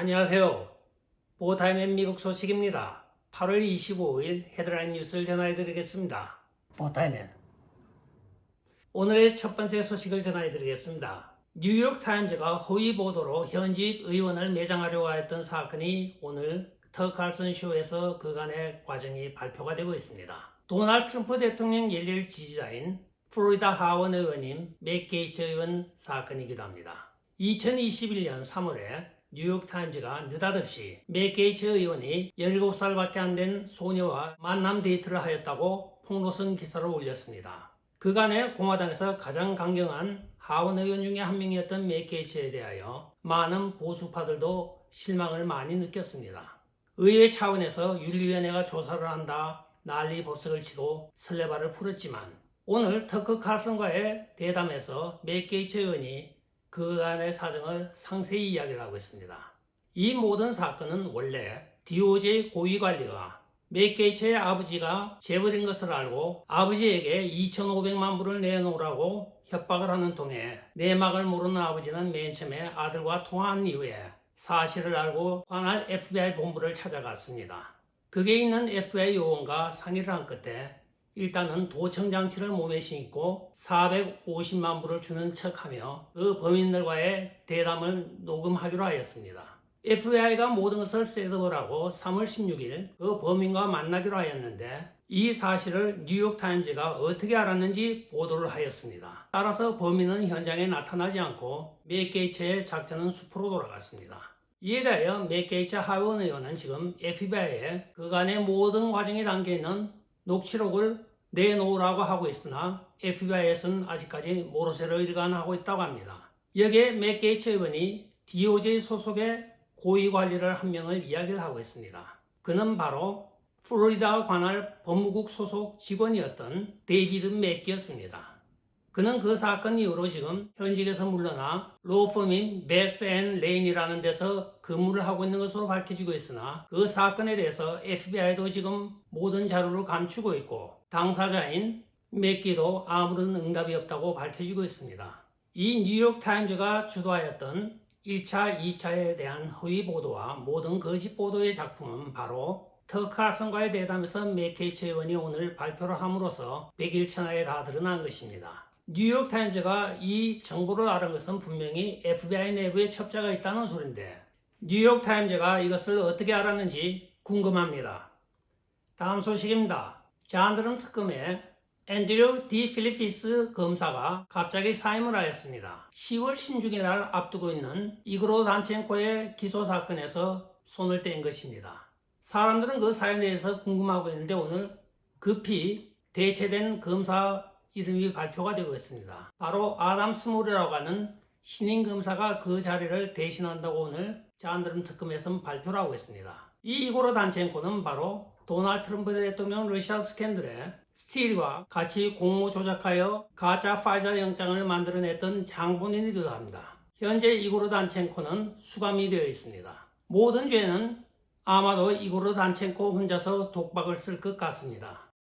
안녕하세요. 보타임의 미국 소식입니다. 8월 25일 헤드라인 뉴스를 전해드리겠습니다. 보타임의 오늘의 첫 번째 소식을 전해드리겠습니다. 뉴욕타임즈가 허위 보도로 현직 의원을 매장하려고 했던 사건이 오늘 터 칼슨 쇼에서 그간의 과정이 발표가 되고 있습니다. 도널드 트럼프 대통령 일일 지지자인 플로리다 하원 의원님 맥 게이츠 의원 사건이기도 합니다. 2021년 3월에 뉴욕타임즈가 느닷없이 맥 게이츠 의원이 17살밖에 안 된 소녀와 만남 데이트를 하였다고 폭로성 기사를 올렸습니다. 그간의 공화당에서 가장 강경한 하원 의원 중에 한 명이었던 맥 게이츠에 대하여 많은 보수파들도 실망을 많이 느꼈습니다. 의회 차원에서 윤리위원회가 조사를 한다 난리 법석을 치고 설레발을 풀었지만 오늘 터커 칼슨과의 대담에서 맥 게이츠 의원이 그간의 사정을 상세히 이야기를 하고 있습니다. 이 모든 사건은 원래 DOJ 고위관리가 맥 게이츠의 아버지가 재벌인 것을 알고 아버지에게 2,500만 불을 내놓으라고 협박을 하는 통에 내막을 모르는 아버지는 맨 처음에 아들과 통화한 이후에 사실을 알고 관할 FBI 본부를 찾아갔습니다. 그게 있는 FBI 요원과 상의를 한 끝에 일단은 도청 장치를 몸에 신고 450만 불을 주는 척하며 그 범인들과의 대담을 녹음하기로 하였습니다. FBI가 모든 것을 셋업을 하고 3월 16일 그 범인과 만나기로 하였는데 이 사실을 뉴욕타임즈가 어떻게 알았는지 보도를 하였습니다. 따라서 범인은 현장에 나타나지 않고 맥 게이츠의 작전은 숲으로 돌아갔습니다. 이에 대하여 맥 게이츠 하원 의원은 지금 FBI에 그간의 모든 과정이 담겨있는 녹취록을 내놓으라고 하고 있으나 FBI에서는 아직까지 모르쇠로 일관하고 있다고 합니다. 여기에 맥 게이츠 의원이 DOJ 소속의 고위관리를 한 명을 이야기를 하고 있습니다. 그는 바로 플로리다 관할 법무국 소속 직원이었던 데이비드 맥기였습니다. 그는 그 사건 이후로 지금 현직에서 물러나 로펌인 맥스 앤 레인이라는 데서 근무를 하고 있는 것으로 밝혀지고 있으나 그 사건에 대해서 FBI도 지금 모든 자료를 감추고 있고 당사자인 맥기도 아무런 응답이 없다고 밝혀지고 있습니다. 이 뉴욕타임즈가 주도하였던 1차, 2차에 대한 허위 보도와 모든 거짓 보도의 작품은 바로 터 칼슨과의 대담에서 맥 게이츠 의원이 오늘 발표를 함으로써 백일천하에 다 드러난 것입니다. 뉴욕타임즈가 이 정보를 알은 것은 분명히 FBI 내부에 첩자가 있다는 소린데 뉴욕타임즈가 이것을 어떻게 알았는지 궁금합니다. 다음 소식입니다. 잔드름 특검의 앤드류 디 필리피스 검사가 갑자기 사임을 하였습니다. 10월 16일 날 앞두고 있는 이그로 단첸코의 기소 사건에서 손을 뗀 것입니다. 사람들은 그 사연에 대해서 궁금하고 있는데 오늘 급히 대체된 검사 이름이 발표가 되고 있습니다. 바로 아담 스몰이라고 하는 신임 검사가 그 자리를 대신한다고 오늘 잔드름 특검에서 발표를 하고 있습니다. 이 이고로 단첸코는 바로 도널드 트럼프 대통령 러시아 스캔들에 스틸과 같이 공모 조작하여 가짜 파이자 영장을 만들어냈던 장본인이기도 합니다. 현재 이고로 단첸코는 수감이 되어 있습니다. 모든 죄는 아마도 이고로 단첸코 혼자서 독박을 쓸 것 같습니다.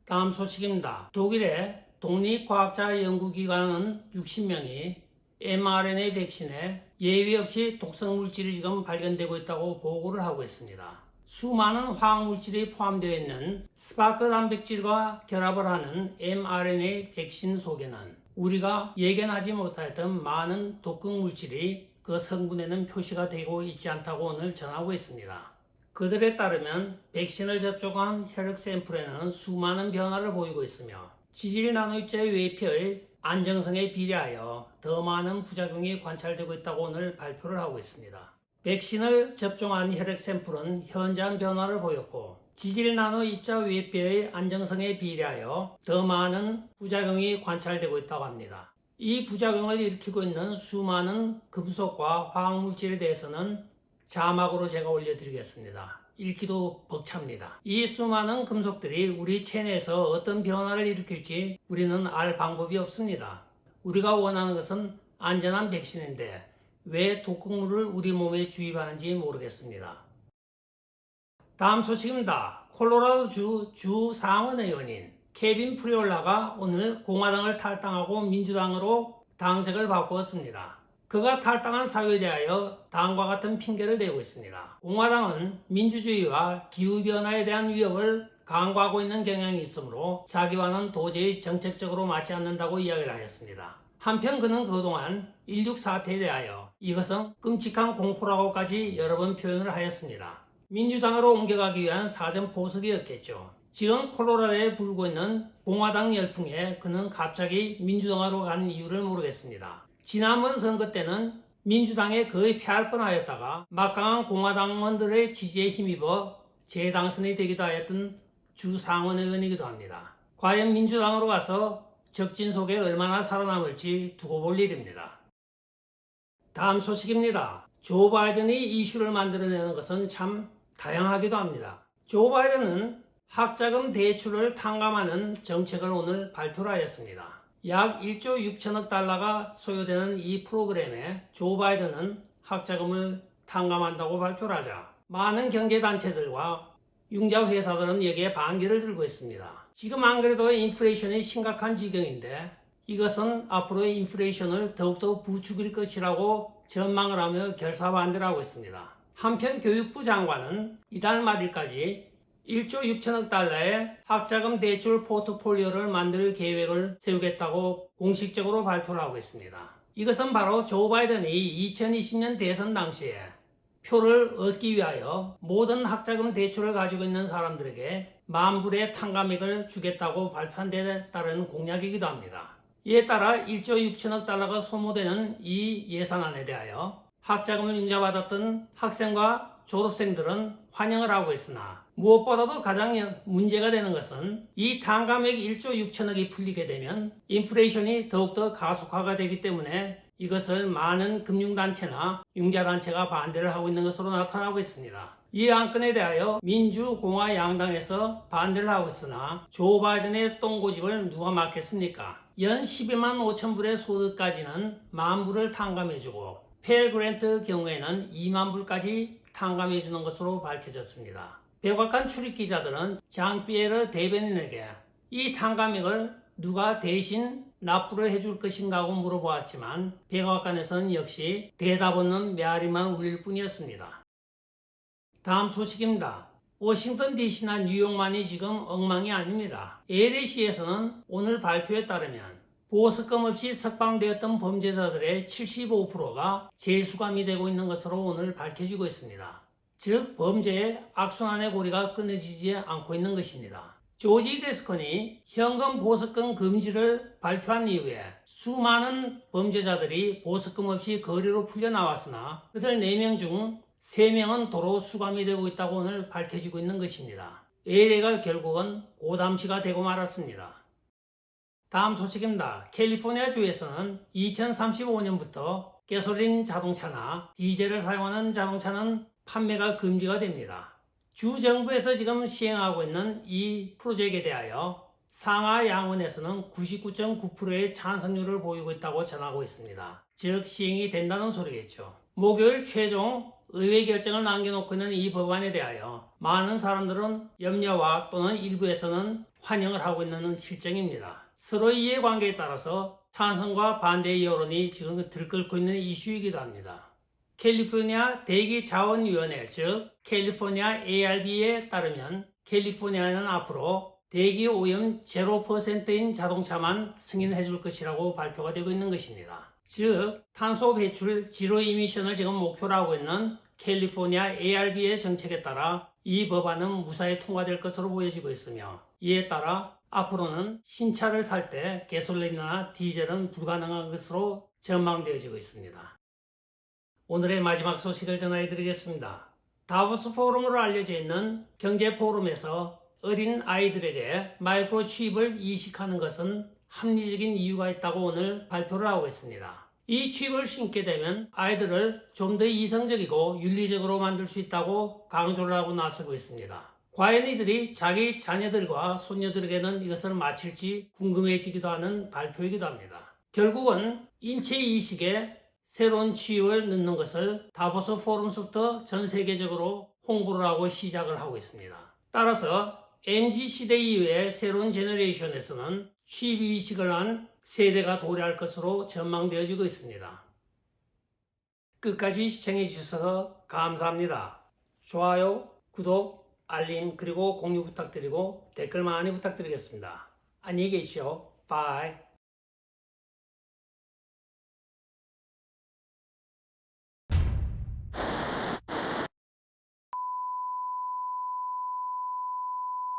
다음 소식입니다. 독일의 독립과학자 연구기관은 60명이 mRNA 백신에 예외 없이 독성 물질이 지금 발견되고 있다고 보고를 하고 있습니다. 수많은 화학물질이 포함되어 있는 스파크 단백질과 결합을 하는 mRNA 백신 속에는 우리가 예견하지 못했던 많은 독극 물질이 그 성분에는 표시가 되고 있지 않다고 오늘 전하고 있습니다. 그들에 따르면 백신을 접종한 혈액 샘플에는 수많은 변화를 보이고 있으며 지질 나노입자의 외표의 안정성에 비례하여 더 많은 부작용이 관찰되고 있다고 오늘 발표를 하고 있습니다. 백신을 접종한 혈액 샘플은 현저한 변화를 보였고 지질 나노입자 외표의 안정성에 비례하여 더 많은 부작용이 관찰되고 있다고 합니다. 이 부작용을 일으키고 있는 수많은 금속과 화학물질에 대해서는 자막으로 제가 올려드리겠습니다. 읽기도 벅찹니다. 이 수많은 금속들이 우리 체내에서 어떤 변화를 일으킬지 우리는 알 방법이 없습니다. 우리가 원하는 것은 안전한 백신인데 왜 독극물을 우리 몸에 주입하는지 모르겠습니다. 다음 소식입니다. 콜로라도주 주 상원 의원인 케빈 프리올라가 오늘 공화당을 탈당하고 민주당으로 당적을 바꾸었습니다. 그가 탈당한 사유에 대하여 다음과 같은 핑계를 대고 있습니다. 공화당은 민주주의와 기후변화에 대한 위협을 강구하고 있는 경향이 있으므로 자기와는 도저히 정책적으로 맞지 않는다고 이야기를 하였습니다. 한편 그는 그동안 1.6 사태에 대하여 이것은 끔찍한 공포라고까지 여러 번 표현을 하였습니다. 민주당으로 옮겨가기 위한 사전 포석이었겠죠. 지금 콜로라도에 불고 있는 공화당 열풍에 그는 갑자기 민주당으로 간 이유를 모르겠습니다. 지난번 선거 때는 민주당에 거의 패할 뻔하였다가 막강한 공화당원들의 지지에 힘입어 재당선이 되기도 하였던 주 상원의원이기도 합니다. 과연 민주당으로 가서 적진 속에 얼마나 살아남을지 두고 볼 일입니다. 다음 소식입니다. 조 바이든이 이슈를 만들어내는 것은 참 다양하기도 합니다. 조 바이든은 학자금 대출을 탕감하는 정책을 오늘 발표를 하였습니다. 약 1조 6천억 달러가 소요되는 이 프로그램에 조 바이든은 학자금을 탕감한다고 발표를 하자 많은 경제단체들과 융자 회사들은 여기에 반기를 들고 있습니다. 지금 안 그래도 인플레이션이 심각한 지경인데 이것은 앞으로의 인플레이션을 더욱더 부추길 것이라고 전망을 하며 결사반대를 하고 있습니다. 한편 교육부 장관은 이달 말일까지 1조 6천억 달러의 학자금 대출 포트폴리오를 만들 계획을 세우겠다고 공식적으로 발표를 하고 있습니다. 이것은 바로 조 바이든이 2020년 대선 당시에 표를 얻기 위하여 모든 학자금 대출을 가지고 있는 사람들에게 만불의 탕감액을 주겠다고 발표한 데 따른 공약이기도 합니다. 이에 따라 1조 6천억 달러가 소모되는 이 예산안에 대하여 학자금을 융자받았던 학생과 졸업생들은 환영을 하고 있으나 무엇보다도 가장 문제가 되는 것은 이 탕감액 1조 6천억이 풀리게 되면 인플레이션이 더욱더 가속화가 되기 때문에 이것을 많은 금융단체나 융자단체가 반대를 하고 있는 것으로 나타나고 있습니다. 이 안건에 대하여 민주, 공화 양당에서 반대를 하고 있으나 조 바이든의 똥고집을 누가 막겠습니까? 연 12만 5천 불의 소득까지는 만 불을 탕감해주고 펠 그랜트 경우에는 2만 불까지 탕감해주는 것으로 밝혀졌습니다. 백악관 출입기자들은 장 피에르 대변인에게 이 탕감액을 누가 대신 납부를 해줄 것인가 하고 물어보았지만 백악관에서는 역시 대답 없는 메아리만 울릴 뿐이었습니다. 다음 소식입니다. 워싱턴 DC나 뉴욕만이 지금 엉망이 아닙니다. LA시에서는 오늘 발표에 따르면 보석금 없이 석방되었던 범죄자들의 75%가 재수감이 되고 있는 것으로 오늘 밝혀지고 있습니다. 즉 범죄의 악순환의 고리가 끊어지지 않고 있는 것입니다. 조지 데스컨이 현금 보석금 금지를 발표한 이후에 수많은 범죄자들이 보석금 없이 거리로 풀려나왔으나 그들 4명 중 3명은 도로 수감이 되고 있다고 오늘 밝혀지고 있는 것입니다. LA가 결국은 고담시가 되고 말았습니다. 다음 소식입니다. 캘리포니아 주에서는 2035년부터 가솔린 자동차나 디젤을 사용하는 자동차는 판매가 금지가 됩니다. 주 정부에서 지금 시행하고 있는 이 프로젝트에 대하여 상하 양원에서는 99.9%의 찬성률을 보이고 있다고 전하고 있습니다. 즉 시행이 된다는 소리겠죠. 목요일 최종 의회 결정을 남겨놓고 있는 이 법안에 대하여 많은 사람들은 염려와 또는 일부에서는 환영을 하고 있는 실정입니다. 서로의 이해관계에 따라서 찬성과 반대의 여론이 지금 들끓고 있는 이슈이기도 합니다. 캘리포니아 대기자원위원회 즉 캘리포니아 ARB에 따르면 캘리포니아는 앞으로 대기 오염 0%인 자동차만 승인해 줄 것이라고 발표가 되고 있는 것입니다. 즉 탄소 배출 지로 이미션을 지금 목표로 하고 있는 캘리포니아 ARB의 정책에 따라 이 법안은 무사히 통과될 것으로 보여지고 있으며 이에 따라 앞으로는 신차를 살 때 가솔린이나 디젤은 불가능한 것으로 전망되어지고 있습니다. 오늘의 마지막 소식을 전해드리겠습니다. 다보스 포럼으로 알려져 있는 경제 포럼에서 어린 아이들에게 마이크로칩을 이식하는 것은 합리적인 이유가 있다고 오늘 발표를 하고 있습니다. 이 칩을 심게 되면 아이들을 좀 더 이성적이고 윤리적으로 만들 수 있다고 강조를 하고 나서고 있습니다. 과연 이들이 자기 자녀들과 손녀들에게는 이것을 마칠지 궁금해지기도 하는 발표이기도 합니다. 결국은 인체 이식에 새로운 칩을 넣는 것을 다보스 포럼부터 전 세계적으로 홍보를 하고 시작을 하고 있습니다. 따라서 MZ시대 이후의 새로운 제너레이션에서는 칩 이식을 한 세대가 도래할 것으로 전망되어지고 있습니다. 끝까지 시청해 주셔서 감사합니다. 좋아요, 구독, 알림 그리고 공유 부탁드리고 댓글 많이 부탁드리겠습니다. 안녕히 계십시오. 바이.